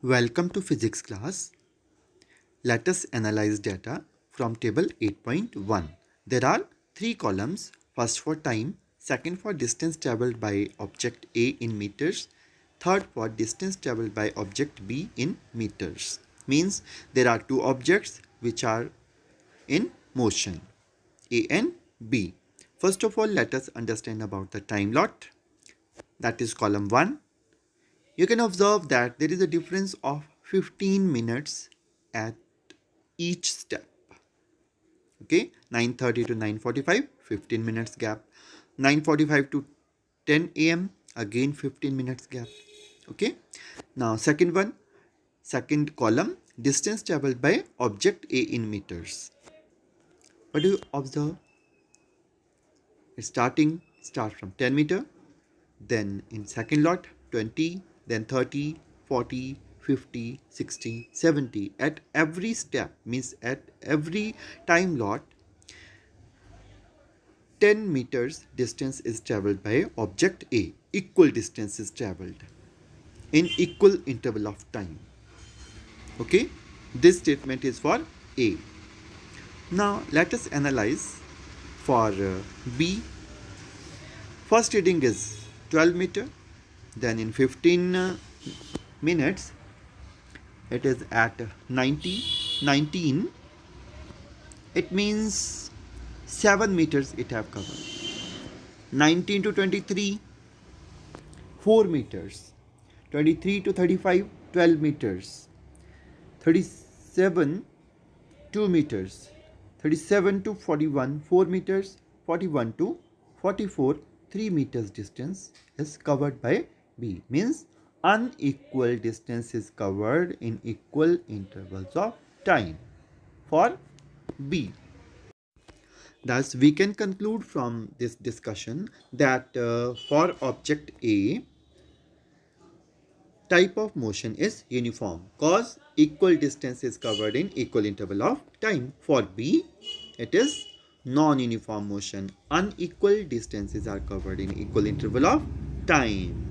Welcome to physics class. Let us analyze data from table 8.1. There are three columns, first for time, second for distance traveled by object A in meters, third for distance traveled by object B in meters. Means there are two objects which are in motion, A and B. First of all, let us understand about the time lot, that is column 1. You can observe that there is a difference of 15 minutes at each step. Okay, 9:30 to 9:45, 15 minutes gap. 9:45 to 10 a.m. again 15 minutes gap. Okay, now second column, distance traveled by object A in meters. What do you observe? It's start from 10 meter, then in second lot 20, then 30, 40, 50, 60, 70. At every step, means at every time lot, 10 meters distance is traveled by object A. Equal distance is traveled in equal interval of time. Okay, this statement is for A. Now let us analyze for B. First reading is 12 meter, then in 15 minutes it is at 19. It means 7 meters it have covered. 19 to 23, 4 meters. 23 to 35, 12 meters. 37, 2 meters. 37 to 41, 4 meters. 41 to 44, 3 meters distance is covered by B. Means unequal distance is covered in equal intervals of time for B. Thus, we can conclude from this discussion that for object A, type of motion is uniform cause equal distance is covered in equal interval of time. For B, it is non-uniform motion. Unequal distances are covered in equal interval of time.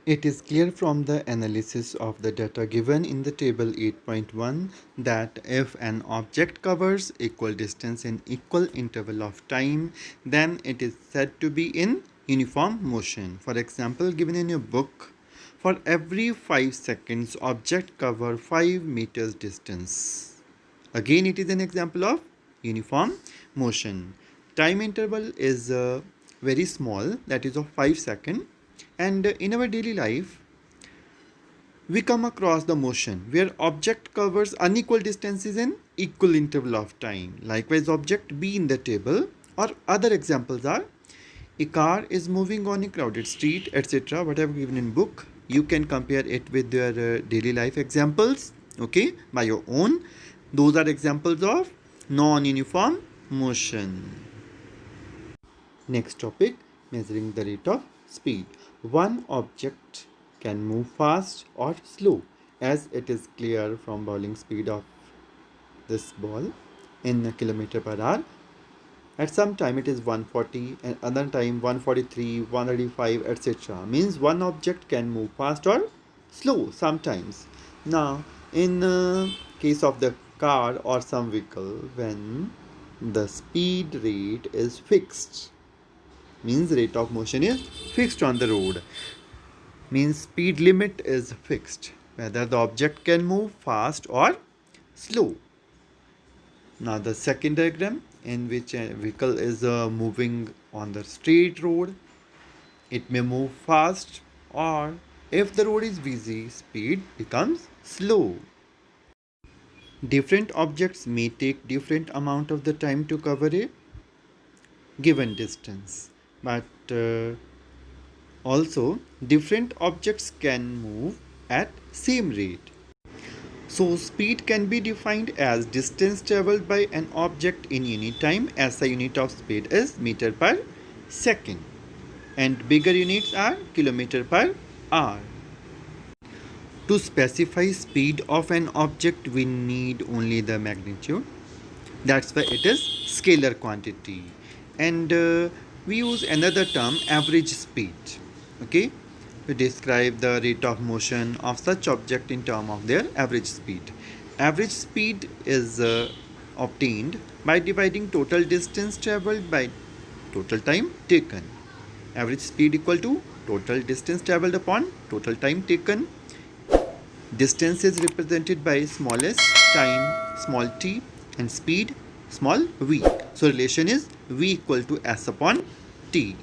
It is clear from the analysis of the data given in the table 8.1 that if an object covers equal distance in equal interval of time, then it is said to be in uniform motion. For example, given in your book, for every 5 seconds, object cover 5 meters distance. Again, it is an example of uniform motion. Time interval is very small, that is of 5 seconds. And in our daily life, we come across the motion where object covers unequal distances in equal interval of time. Likewise, object B in the table, or other examples are a car is moving on a crowded street, etc. Whatever given in book, you can compare it with your daily life examples, okay, by your own. Those are examples of non-uniform motion. Next topic, measuring the rate of speed. One object can move fast or slow, as it is clear from bowling speed of this ball in kilometer per hour. At some time it is 140, and other time 143, 135, etc. Means one object can move fast or slow sometimes. Now, in case of the car or some vehicle, when the speed rate is fixed, means rate of motion is fixed on the road, means speed limit is fixed, whether the object can move fast or slow. Now the second diagram, in which a vehicle is moving on the straight road, it may move fast, or if the road is busy, speed becomes slow. Different objects may take different amount of the time to cover a given distance, but also different objects can move at same rate. So speed can be defined as distance traveled by an object in unit time. SI unit of speed is meter per second, and bigger units are kilometer per hour. To specify speed of an object, we need only the magnitude. That's why it is scalar quantity. And we use another term, average speed. Okay, We describe the rate of motion of such object in terms of their average speed. Average speed is obtained by dividing total distance traveled by total time taken. Average speed equal to total distance traveled upon total time taken. Distance is represented by smallest time small t and speed small v. So relation is v equal to s upon t.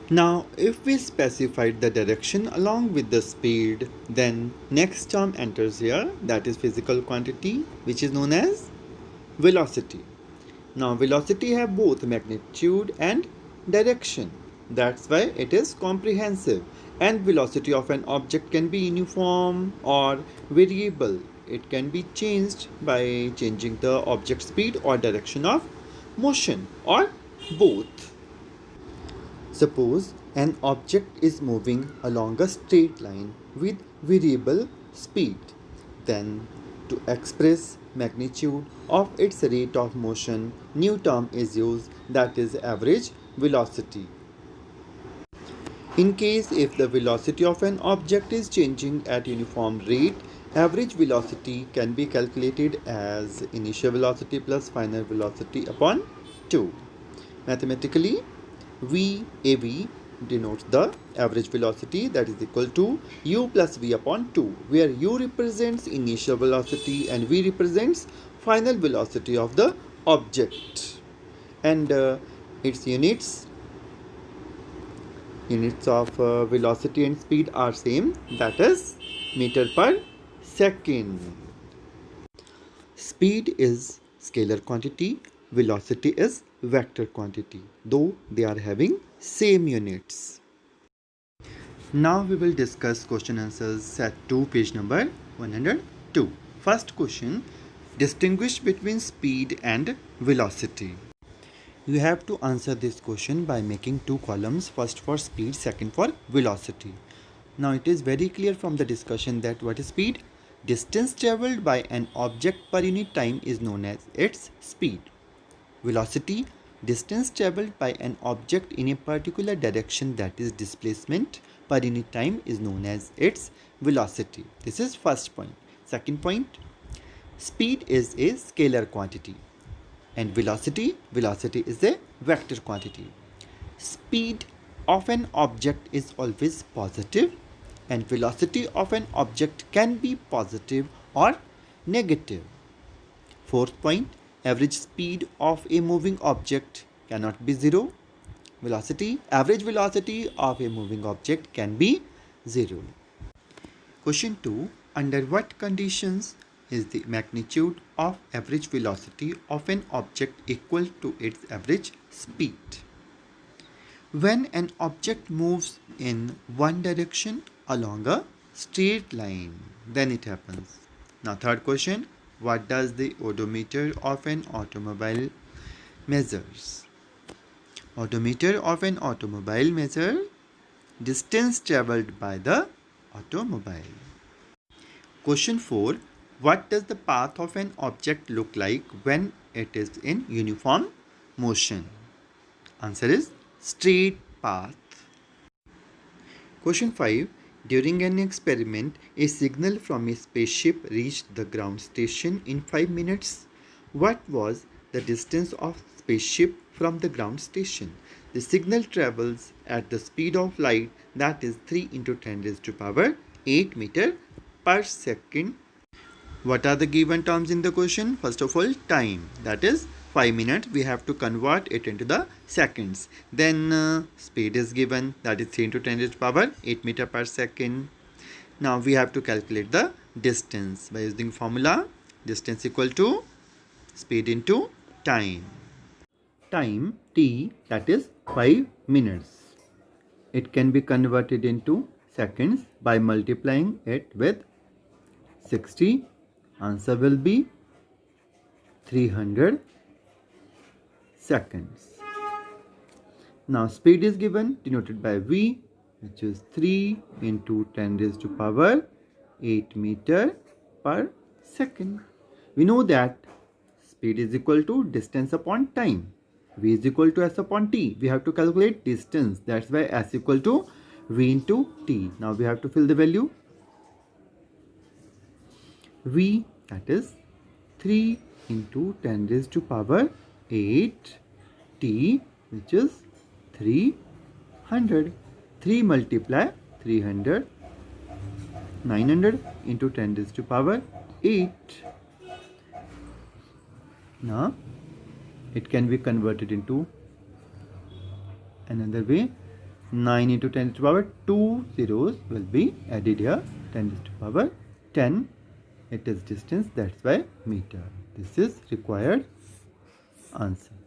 Now if we specified the direction along with the speed, then next term enters here, that is physical quantity, which is known as velocity. Now velocity have both magnitude and direction. That's why it is comprehensive, and velocity of an object can be uniform or variable. It can be changed by changing the object speed or direction of motion or both. Suppose an object is moving along a straight line with variable speed. Then to express magnitude of its rate of motion, new term is used, that is average velocity. In case if the velocity of an object is changing at uniform rate, average velocity can be calculated as initial velocity plus final velocity upon 2. Mathematically, VAV denotes the average velocity, that is equal to u plus v upon 2, where u represents initial velocity and v represents final velocity of the object, and its units of velocity and speed are same, that is meter per second. Speed is scalar quantity, velocity is vector quantity, though they are having same units. Now we will discuss question answers set 2, page number 102. First question, distinguish between speed and velocity. You have to answer this question by making two columns, first for speed, second for velocity. Now it is very clear from the discussion that what is speed? Distance traveled by an object per unit time is known as its speed. Velocity, distance traveled by an object in a particular direction, that is displacement per unit time, is known as its velocity. This is first point. Second point, speed is a scalar quantity and velocity is a vector quantity. Speed of an object is always positive and velocity of an object can be positive or negative. Fourth point, average speed of a moving object cannot be 0. Average velocity of a moving object can be 0. Question 2. Under what conditions is the magnitude of average velocity of an object equal to its average speed? When an object moves in one direction along a straight line, then it happens. Now third question, what does the odometer of an automobile measures? Odometer of an automobile measures distance traveled by the automobile. Question 4, what does the path of an object look like when it is in uniform motion? Answer is straight path. Question 5, during an experiment, a signal from a spaceship reached the ground station in 5 minutes. What was the distance of spaceship from the ground station? The signal travels at the speed of light, that is 3 into 10 raised to power 8 meter per second. What are the given terms in the question? First of all, time, that is 5 minutes. We have to convert it into the seconds. Then speed is given, that is 3 into 10 raised to power 8 meter per second. Now we have to calculate the distance by using formula distance equal to speed into time. Time t, that is 5 minutes. It can be converted into seconds by multiplying it with 60. Answer will be 300 seconds. Now speed is given, denoted by v, which is 3 into 10 raised to power 8 meter per second. We know that speed is equal to distance upon time. V is equal to s upon t. We have to calculate distance. That's why s equal to V into T. Now we have to fill the value. V, that is 3 into 10 raised to power 8. T, which is 300. 3 multiply 300. 900 into 10 raised to power 8. Now it can be converted into another way. 9 into 10 raised to power 2 zeros will be added here. 10 raised to power 10. It is distance, that's why meter. This is required answer.